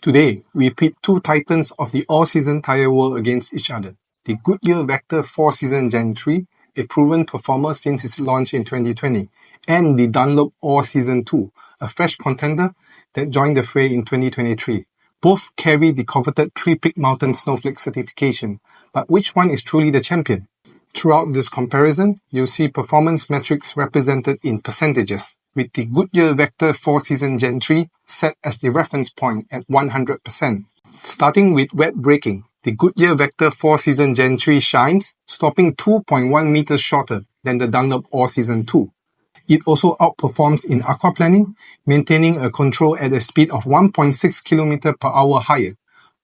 Today, we pit two titans of the all-season tyre world against each other. The Goodyear Vector 4Season Gen 3, a proven performer since its launch in 2020, and the Dunlop All Season 2, a fresh contender that joined the fray in 2023. Both carry the coveted 3-peak mountain snowflake certification, but which one is truly the champion? Throughout this comparison, you'll see performance metrics represented in percentages, with the Goodyear Vector 4Season Gen 3 set as the reference point at 100%. Starting with wet braking, the Goodyear Vector 4Season Gen 3 shines, stopping 2.1 meters shorter than the Dunlop All Season 2. It also outperforms in aquaplaning, maintaining a control at a speed of 1.6 km per hour higher.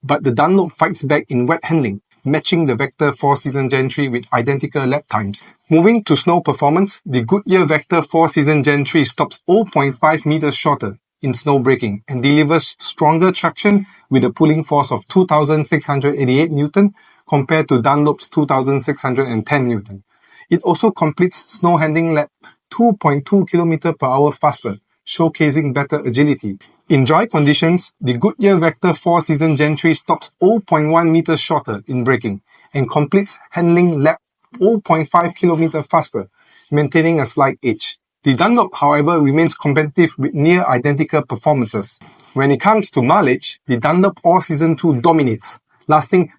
But the Dunlop fights back in wet handling, matching the Vector 4Season Gen 3 with identical lap times. Moving to snow performance, the Goodyear Vector 4Season Gen 3 stops 0.5 meters shorter in snow braking and delivers stronger traction with a pulling force of 2,688 Newton compared to Dunlop's 2,610 Newton. It also completes snow handling lap 2.2 km per hour faster, showcasing better agility. In dry conditions, the Goodyear Vector 4Season Gen 3 stops 0.1 meters shorter in braking and completes handling lap 0.5 km faster, maintaining a slight edge. The Dunlop, however, remains competitive with near identical performances. When it comes to mileage, the Dunlop All Season 2 dominates, lasting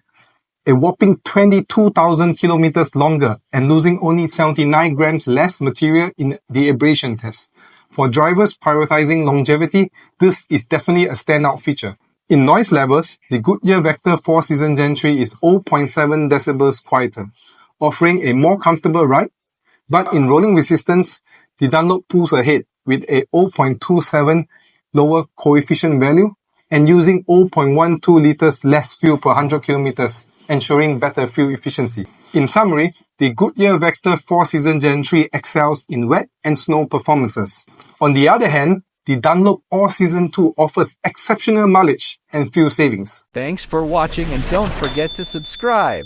a whopping 22,000 kilometers longer and losing only 79 grams less material in the abrasion test. For drivers prioritizing longevity, this is definitely a standout feature. In noise levels, the Goodyear Vector 4Season Gen 3 is 0.7 decibels quieter, offering a more comfortable ride. But in rolling resistance, the Dunlop pulls ahead with a 0.27 lower coefficient value and using 0.12 liters less fuel per 100 kilometers, ensuring better fuel efficiency. In summary, the Goodyear Vector 4Season Gen 3 excels in wet and snow performances. On the other hand, the Dunlop All Season 2 offers exceptional mileage and fuel savings. Thanks for watching, and don't forget to subscribe.